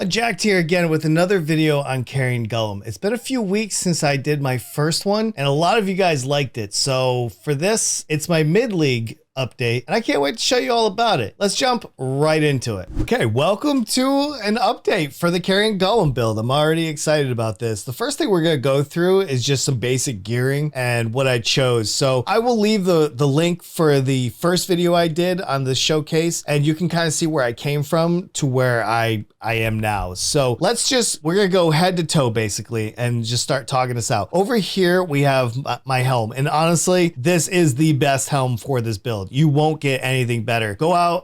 Jacked here again with another video on Carrion Golem. It's been a few weeks since I did my first one, and a lot of you guys liked it. So for this, it's my mid-league update, and I can't wait to show you all about it. Let's jump right into it. Okay, welcome to an update for the Carrion Golem build. I'm already excited about this. The first thing we're going to go through is just some basic gearing and what I chose. So I will leave the link for the first video I did on the showcase, and you can kind of see where I came from to where I am now. So we're going to go head to toe basically and just start talking this out. Over here, we have my helm, and honestly, this is the best helm for this build. You won't get anything better. Go out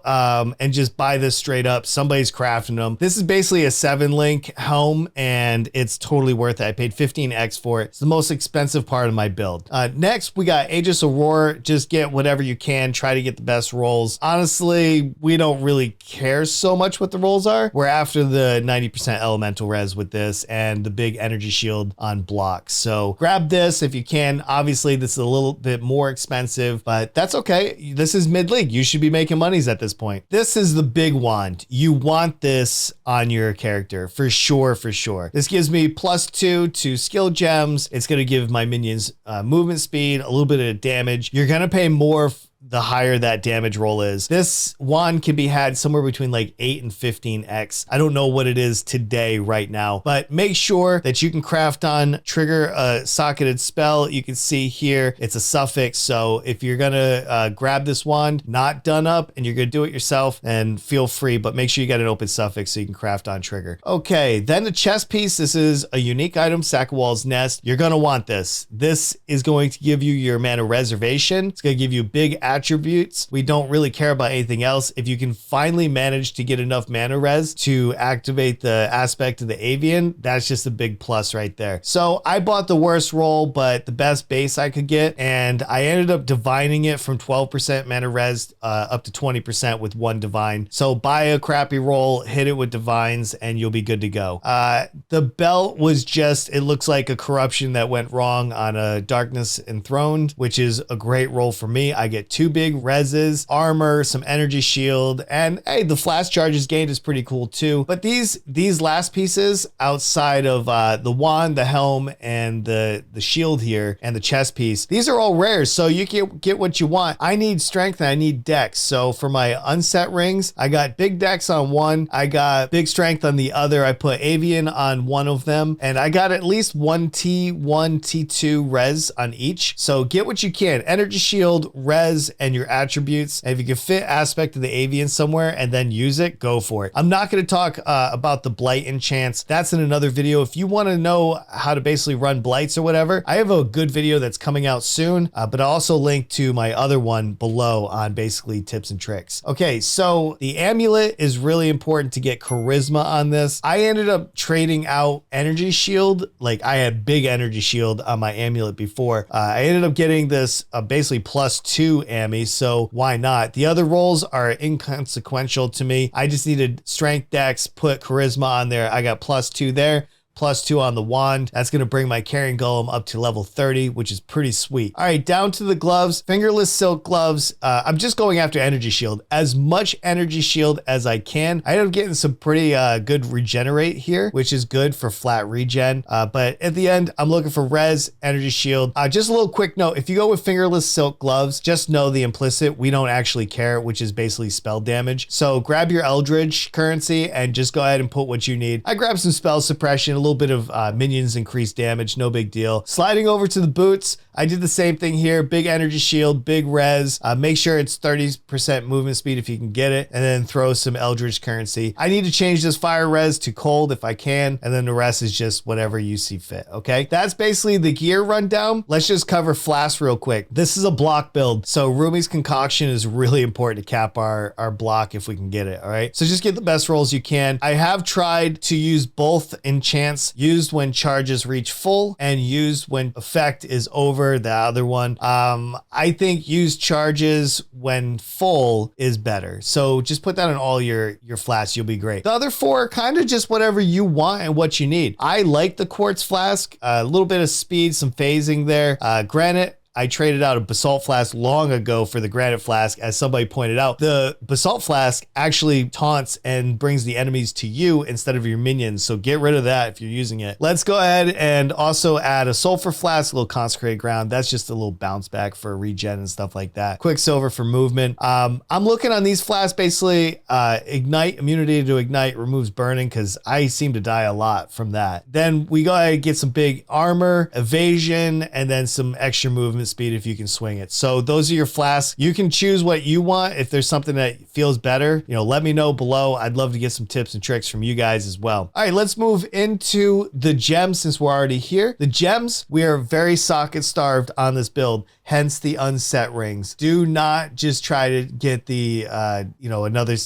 and just buy this straight up. Somebody's crafting them. This is basically a 7-link helm, and it's totally worth it. I paid 15x for it. It's the most expensive part of my build. Next, we got Aegis Aurora. Just get whatever you can. Try to get the best rolls. Honestly, we don't really care so much what the rolls are. We're after the 90% elemental res with this and the big energy shield on blocks. So grab this if you can. Obviously, this is a little bit more expensive, but that's okay. This is mid-league. You should be making monies at this point. This is the big wand. You want this on your character for sure, for sure. This gives me +2 to skill gems. It's going to give my minions movement speed, a little bit of damage. You're going to pay more the higher that damage roll is. This wand can be had somewhere between like 8 and 15x. I don't know what it is today right now, but make sure that you can craft on, trigger a socketed spell. You can see here, it's a suffix. So if you're gonna grab this wand, not done up, and you're gonna do it yourself, then feel free, but make sure you got an open suffix so you can craft on trigger. Okay, then the chest piece. This is a unique item, Sackwall's Nest. You're gonna want this. This is going to give you your mana reservation. It's gonna give you big attributes. We don't really care about anything else. If you can finally manage to get enough mana res to activate the aspect of the avian, that's just a big plus right there. So I bought the worst roll, but the best base I could get, and I ended up divining it from 12% mana res up to 20% with one divine. So buy a crappy roll, hit it with divines, and you'll be good to go. The belt was just, it looks like a corruption that went wrong on a Darkness Enthroned, which is a great roll for me. I get 2 big reses, armor, some energy shield, and hey, the flash charges gained is pretty cool too. But these last pieces outside of the wand, the helm, and the shield here, and the chest piece, these are all rares, so you can get what you want. I need strength and I need dex. So for my unset rings, I got big dex on one, I got big strength on the other. I put avian on one of them, and I got at least 1 T1, T2 res on each. So get what you can. Energy shield, res, and your attributes. And if you can fit aspect of the avian somewhere and then use it, go for it. I'm not going to talk about the blight enchants. That's in another video. If you want to know how to basically run blights or whatever, I have a good video that's coming out soon, but I'll also link to my other one below on basically tips and tricks. Okay, so the amulet is really important to get charisma on this. I ended up trading out energy shield. Like, I had big energy shield on my amulet before. I ended up getting this basically +2 Ammy, so why not? The other rolls are inconsequential to me. I just needed strength, dex, put charisma on there. I got +2 there. +2 on the wand. That's going to bring my Carrion Golem up to level 30, which is pretty sweet. All right, down to the gloves. Fingerless silk gloves. I'm just going after energy shield. As much energy shield as I can. I ended up getting some pretty good regenerate here, which is good for flat regen. But at the end, I'm looking for res, energy shield. Just a little quick note. If you go with fingerless silk gloves, just know the implicit, we don't actually care, which is basically spell damage. So grab your Eldritch currency and just go ahead and put what you need. I grabbed some spell suppression, a little bit of minions increased damage, no big deal. Sliding over to the boots, I did the same thing here. Big energy shield, big res. Make sure it's 30% movement speed if you can get it, and then throw some Eldritch currency. I need to change this fire res to cold if I can, and then the rest is just whatever you see fit, okay? That's basically the gear rundown. Let's just cover Flasks real quick. This is a block build, so Rumi's concoction is really important to cap our block if we can get it, all right? So just get the best rolls you can. I have tried to use both enchants, used when charges reach full and used when effect is over the other one. I think use charges when full is better. So just put that on all your flasks. You'll be great. The other 4 are kind of just whatever you want and what you need. I like the quartz flask, a little bit of speed, some phasing there. Granite, I traded out a Basalt Flask long ago for the Granite Flask. As somebody pointed out, the Basalt Flask actually taunts and brings the enemies to you instead of your minions. So get rid of that if you're using it. Let's go ahead and also add a Sulfur Flask, a little Consecrated Ground. That's just a little bounce back for regen and stuff like that. Quicksilver for movement. I'm looking on these flasks, basically ignite, immunity to ignite, removes burning, because I seem to die a lot from that. Then we go ahead and get some big armor, evasion, and then some extra movement speed if you can swing it. So those are your flasks. You can choose what you want. If there's something that feels better, let me know below. I'd love to get some tips and tricks from you guys as well. All right, let's move into the gems since we're already here. The gems, we are very socket starved on this build, hence the unset rings. Do not just try to get the,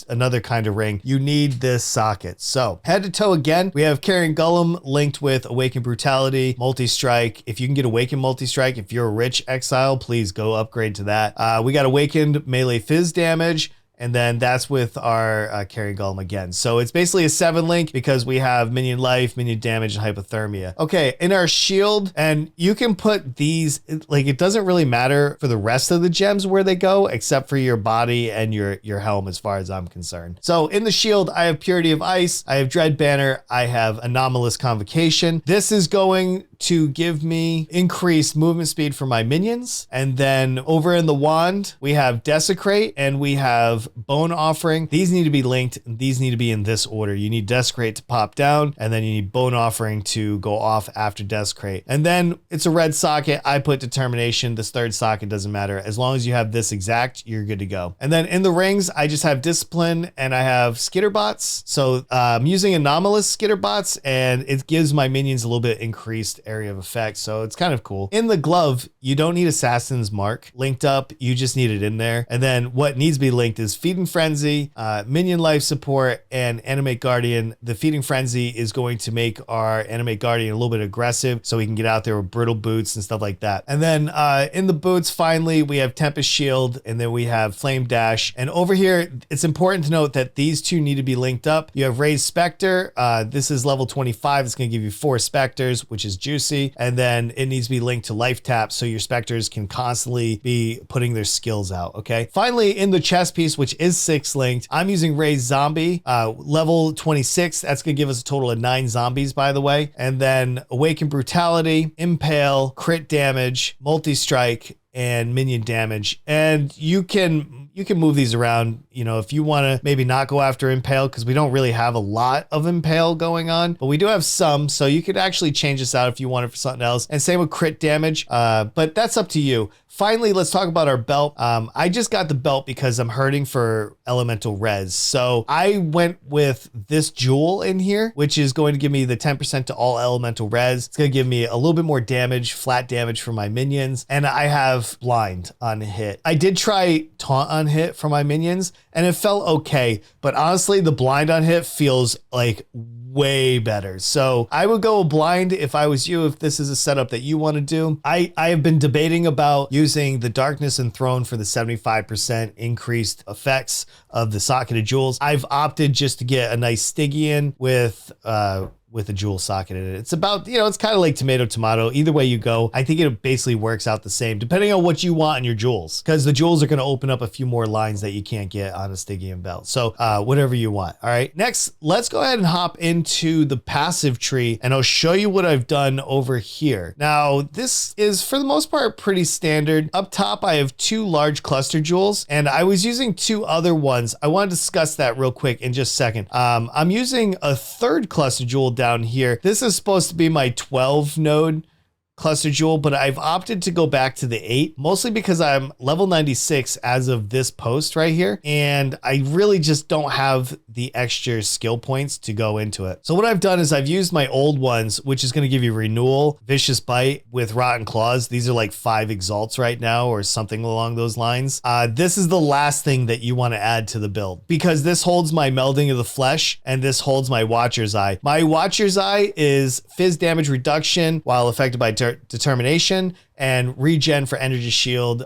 another kind of ring. You need this socket. So head to toe again, we have Carrion Golem linked with Awakened Brutality, Multi-Strike. If you can get Awakened Multi-Strike, if you're a rich exile, please go upgrade to that. We got Awakened Melee Fizz damage. And then that's with our Carrion Golem again. So it's basically a 7 link because we have minion life, minion damage, and hypothermia. Okay, in our shield, and you can put these, like it doesn't really matter for the rest of the gems where they go, except for your body and your helm as far as I'm concerned. So in the shield, I have Purity of Ice, I have Dread Banner, I have Anomalous Convocation. This is going to give me increased movement speed for my minions. And then over in the wand, we have Desecrate and we have Bone Offering. These need to be linked. These need to be in this order. You need Desecrate to pop down, and then you need Bone Offering to go off after Desecrate. And then it's a red socket. I put Determination. This third socket doesn't matter. As long as you have this exact, you're good to go. And then in the rings, I just have Discipline and I have Skitterbots. So I'm using Anomalous Skitterbots, and it gives my minions a little bit increased area of effect. So it's kind of cool. In the glove, you don't need Assassin's Mark linked up. You just need it in there. And then what needs to be linked is Feeding Frenzy, Minion Life Support, and Animate Guardian. The Feeding Frenzy is going to make our Animate Guardian a little bit aggressive so we can get out there with brittle boots and stuff like that. And then in the boots, finally, we have Tempest Shield, and then we have Flame Dash. And over here, it's important to note that these two need to be linked up. You have Raised Spectre. This is level 25. It's going to give you 4 Spectres, which is juicy. And then it needs to be linked to Life Tap so your Spectres can constantly be putting their skills out, okay? Finally, in the chest piece, which is 6 linked, I'm using Raised Zombie, level 26. That's going to give us a total of 9 zombies, by the way. And then Awaken Brutality, Impale, Crit Damage, Multi-Strike, and minion damage. And you can move these around, if you want to maybe not go after Impale, because we don't really have a lot of Impale going on, but we do have some, so you could actually change this out if you want it for something else. And same with crit damage, but that's up to you. Finally, let's talk about our belt. I just got the belt because I'm hurting for elemental res. So I went with this jewel in here, which is going to give me the 10% to all elemental res. It's going to give me a little bit more damage, flat damage for my minions. And I have blind on hit. I did try taunt on hit for my minions and it felt okay. But honestly, the blind on hit feels like way better. So I would go blind if I was you, if this is a setup that you want to do. I have been debating about using the Darkness Enthroned for the 75% increased effects of the socketed jewels. I've opted just to get a nice Stygian with a jewel socket in it. It's about, it's kind of like tomato. Either way you go, I think it basically works out the same, depending on what you want in your jewels, because the jewels are going to open up a few more lines that you can't get on a Stygian belt. So whatever you want. All right, next, let's go ahead and hop into the passive tree, and I'll show you what I've done over here. Now, this is, for the most part, pretty standard. Up top, I have 2 large cluster jewels, and I was using 2 other ones. I want to discuss that real quick in just a second. I'm using a 3rd cluster jewel down here. This is supposed to be my 12 node cluster jewel, but I've opted to go back to the 8, mostly because I'm level 96 as of this post right here, and I really just don't have the extra skill points to go into it. So what I've done is I've used my old ones, which is going to give you Renewal, Vicious Bite with Rotten Claws. These are like 5 exalts right now or something along those lines. This is the last thing that you want to add to the build, because this holds my Melding of the Flesh and this holds my Watcher's Eye. My Watcher's Eye is Fizz damage reduction while affected by determination, and regen for energy shield,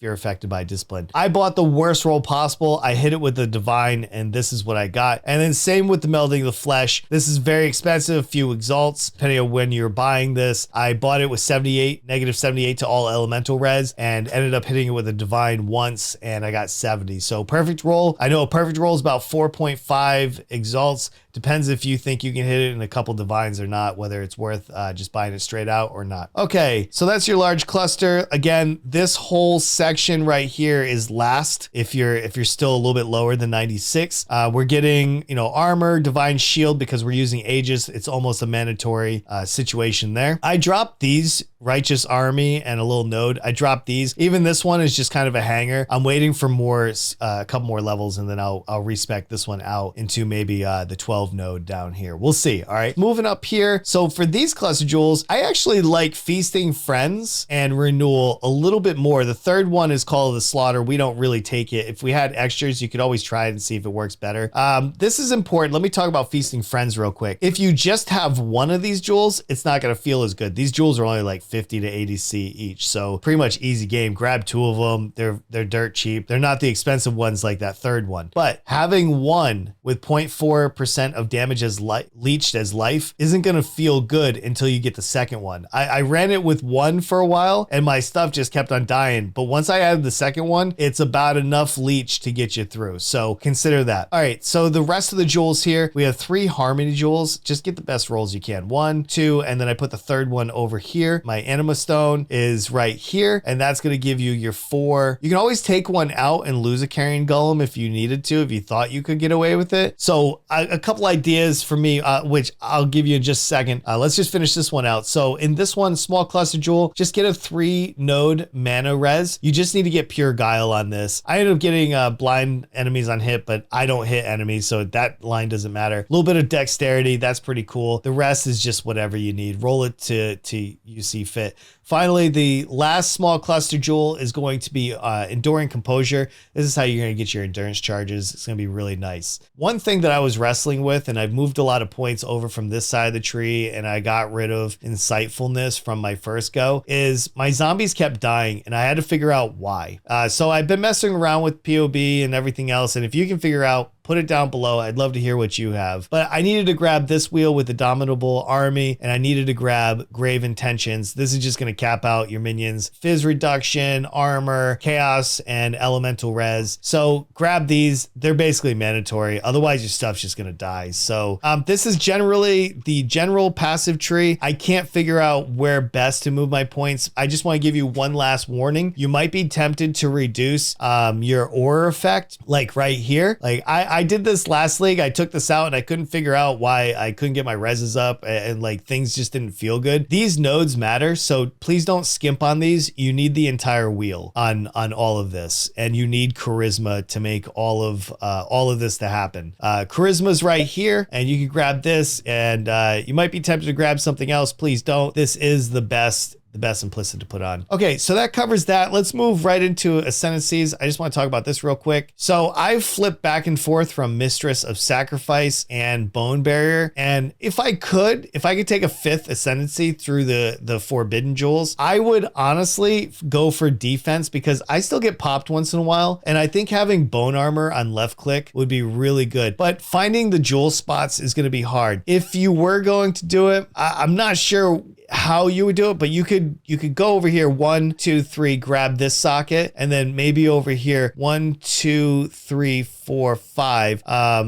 you're affected by discipline. I bought the worst roll possible. I hit it with the divine, and this is what I got. And then same with the melding of the flesh. This is very expensive, few exalts, depending on when you're buying this. I bought it with 78, negative 78 to all elemental res, and ended up hitting it with a divine once, and I got 70. So perfect roll. I know a perfect roll is about 4.5 exalts. Depends if you think you can hit it in a couple divines or not, whether it's worth just buying it straight out or not. Okay, so that's your large cluster. Again, this whole section right here is last if you're still a little bit lower than 96. We're getting, you know, armor, divine shield, because we're using Aegis. It's almost a mandatory situation there. I dropped these righteous army and a little node. I dropped these. Even this one is just kind of a hanger. I'm waiting for more, a couple more levels, and then I'll respec this one out into maybe the 12 node down here. We'll see. All right, moving up here. So for these cluster jewels, I actually like Feasting Friends and Renewal a little bit more. The third one is Call of the Slaughter. We don't really take it. If we had extras, you could always try it and see if it works better. This is important. Let me talk about Feasting Friends real quick. If you just have one of these jewels, it's not going to feel as good. These jewels are only like 50 to 80 C each, so pretty much easy game. Grab two of them. They're dirt cheap. They're not the expensive ones like that third one, but having one with 0.4% of damage as leached as life isn't going to feel good until you get the second one. I ran it with one for a while and my stuff just kept on dying, but once I added the second one, it's about enough leech to get you through, so consider that. All right, so the rest of the jewels here, we have 3 harmony jewels. Just get the best rolls you can. 1, 2, and then I put the third one over here. My anima stone is right here, and that's going to give you your 4. You can always take one out and lose a Carrion Golem if you needed to, if you thought you could get away with it. So a couple ideas for me, which I'll give you in just a second. Let's just finish this one out. So in this one, small cluster jewel, just get a 3 node mana res. You just need to get pure guile on this. I ended up getting blind enemies on hit, but I don't hit enemies, so that line doesn't matter. A little bit of dexterity, that's pretty cool. The rest is just whatever you need. Roll it to you see fit. Finally, the last small cluster jewel is going to be Enduring Composure. This is how you're going to get your endurance charges. It's going to be really nice. One thing that I was wrestling with, and I've moved a lot of points over from this side of the tree, and I got rid of Insightfulness from my first go, is my zombies kept dying, and I had to figure out why. So I've been messing around with POB and everything else, and if you can figure out, put it down below. I'd love to hear what you have. But I needed to grab this wheel with the Dominable Army, and I needed to grab Grave Intentions. This is just going to cap out your minions. Fizz reduction, armor, chaos, and elemental res. So grab these. They're basically mandatory. Otherwise, your stuff's just going to die. So this is generally the general passive tree. I can't figure out where best to move my points. I just want to give you one last warning. You might be tempted to reduce your aura effect, like right here. Like I did this last league. I took this out and I couldn't figure out why I couldn't get my reses up, and like things just didn't feel good. These nodes matter, so please don't skimp on these. You need the entire wheel on all of this, and you need charisma to make all of this to happen. Charisma's right here, and you can grab this, and you might be tempted to grab something else. Please don't. This is the best implicit to put on. Okay, so that covers that. Let's move right into Ascendancies. I just want to talk about this real quick. So I've flipped back and forth from Mistress of Sacrifice and Bone Barrier, and if I could take a 5th Ascendancy through the Forbidden Jewels, I would honestly go for defense, because I still get popped once in a while, and I think having Bone Armor on left click would be really good, but finding the jewel spots is going to be hard. If you were going to do it, I'm not sure how you would do it, but you could go over here, 1, 2, 3, grab this socket, and then maybe over here, 1, 2, 3, 4, 5.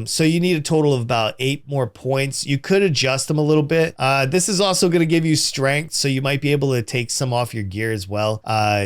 So you need a total of about 8 more points. You could adjust them a little bit. This is also going to give you strength, so you might be able to take some off your gear as well.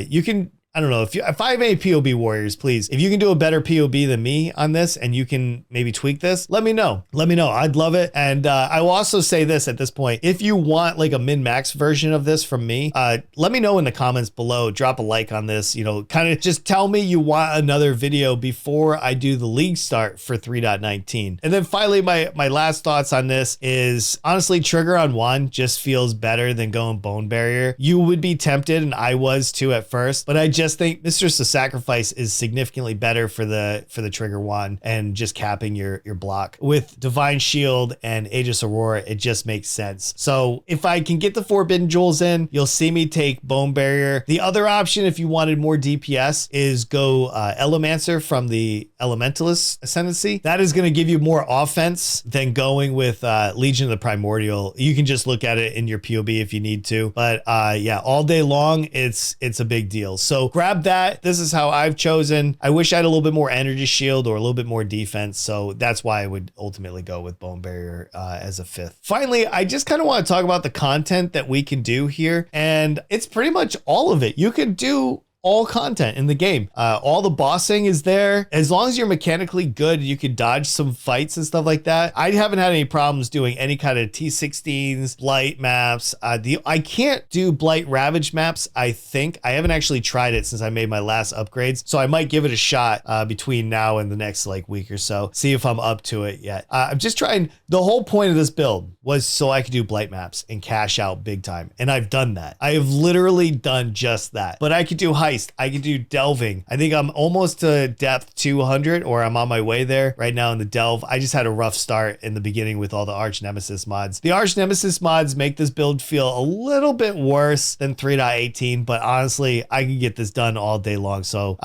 You can, I don't know, if I have any POB warriors, please, if you can do a better POB than me on this and you can maybe tweak this, let me know. Let me know. I'd love it. And I will also say this at this point, if you want like a min-max version of this from me, let me know in the comments below. Drop a like on this, you know, kind of just tell me you want another video before I do the league start for 3.19. And then finally, my last thoughts on this is, honestly, trigger on one just feels better than going Bone Barrier. You would be tempted, and I was too at first, but I just just think Mistress of Sacrifice is significantly better for the trigger wand and just capping your block. With Divine Shield and Aegis Aurora, it just makes sense. So if I can get the Forbidden Jewels in, you'll see me take Bone Barrier. The other option, if you wanted more DPS, is go Elemancer from the Elementalist Ascendancy. That is going to give you more offense than going with Legion of the Primordial. You can just look at it in your POB if you need to, but yeah, all day long, it's a big deal. So grab that. This is how I've chosen. I wish I had a little bit more energy shield or a little bit more defense, so that's why I would ultimately go with Bone Barrier as a 5th. Finally, I just kind of want to talk about the content that we can do here, and it's pretty much all of it. You can do all content in the game. All the bossing is there. As long as you're mechanically good, you can dodge some fights and stuff like that. I haven't had any problems doing any kind of T16s, Blight maps. I can't do Blight Ravage maps, I think. I haven't actually tried it since I made my last upgrades, so I might give it a shot between now and the next like week or so, see if I'm up to it yet. I'm just trying. The whole point of this build was so I could do Blight maps and cash out big time, and I've done that. I have literally done just that. But I could do heist. I could do delving. I think I'm almost to depth 200, or I'm on my way there right now in the delve. I just had a rough start in the beginning with all the Arch Nemesis mods. The Arch Nemesis mods make this build feel a little bit worse than 3.18, but honestly, I can get this done all day long. So,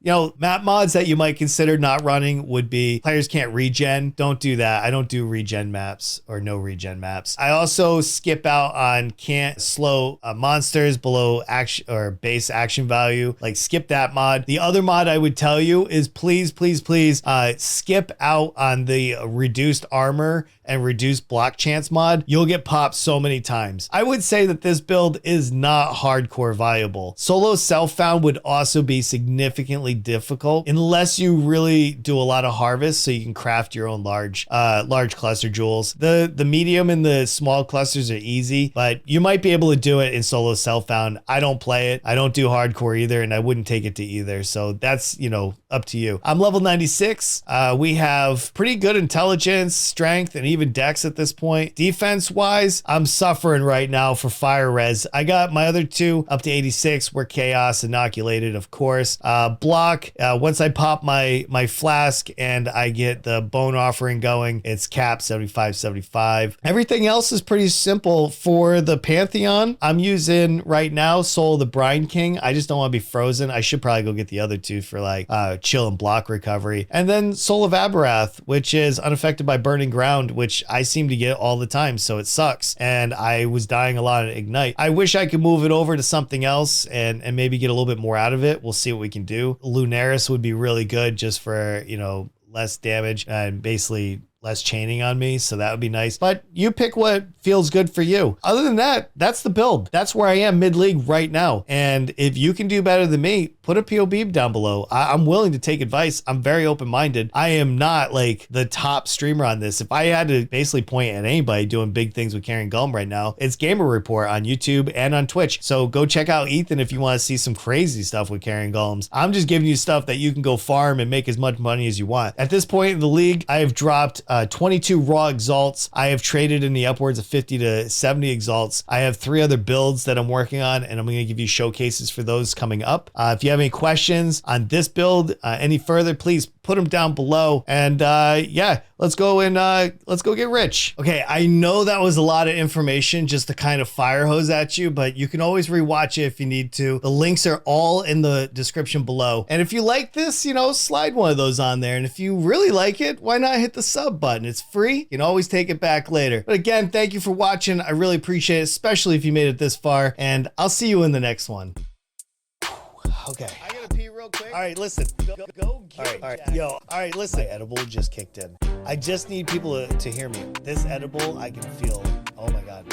you know, map mods that you might consider not running would be players can't regen. Don't do that. I don't do regen maps or no regen maps. I also skip out on can't slow monsters below action or base action value. Like skip that mod. The other mod I would tell you is please skip out on the reduced armor and reduced block chance mod. You'll get popped so many times. I would say that this build is not hardcore viable. Solo self-found would also be significantly difficult unless you really do a lot of harvest so you can craft your own large cluster jewels. The medium and the small clusters are easy, but you might be able to do it in solo self-found. I don't play it. I don't do hardcore either, and I wouldn't take it to either. So that's, you know, up to you. I'm level 96. We have pretty good intelligence, strength, and even dex at this point. Defense wise, I'm suffering right now for fire res. I got my other two up to 86. We're chaos inoculated, of course. Block, once I pop my flask and I get the bone offering going, it's cap 75. Everything else is pretty simple. For the Pantheon, I'm using right now Soul of the Brine King. I just don't want to be frozen. I should probably go get the other two for like chill and block recovery. And then Soul of Aberath, which is unaffected by burning ground, which I seem to get all the time, so it sucks. And I was dying a lot at Ignite. I wish I could move it over to something else and maybe get a little bit more out of it. We'll see what we can do. Lunaris would be really good just for, you know, less damage and basically less chaining on me, so that would be nice. But you pick what feels good for you. Other than that, that's the build. That's where I am mid-league right now. And if you can do better than me, put a POB down below. I'm willing to take advice. I'm very open-minded. I am not like the top streamer on this. If I had to basically point at anybody doing big things with Carrion Golem right now, it's Gamer Report on YouTube and on Twitch. So go check out Ethan if you want to see some crazy stuff with Carrion Golems. I'm just giving you stuff that you can go farm and make as much money as you want. At this point in the league, I have dropped 22 raw exalts. I have traded in the upwards of 50 to 70 exalts. I have 3 other builds that I'm working on, and I'm going to give you showcases for those coming up. If you have any questions on this build any further, please put them down below. And yeah, let's go get rich. Okay, I know that was a lot of information just to kind of fire hose at you, but you can always rewatch it if you need to. The links are all in the description below. And if you like this, you know, slide one of those on there. And if you really like it, why not hit the sub button? It's free. You can always take it back later. But again, thank you for watching. I really appreciate it, especially if you made it this far. And I'll see you in the next one. Okay. I gotta pee real quick. All right, listen. Go get all right. Yo, all right, listen. My edible just kicked in. I just need people to hear me. This edible, I can feel. Oh my God.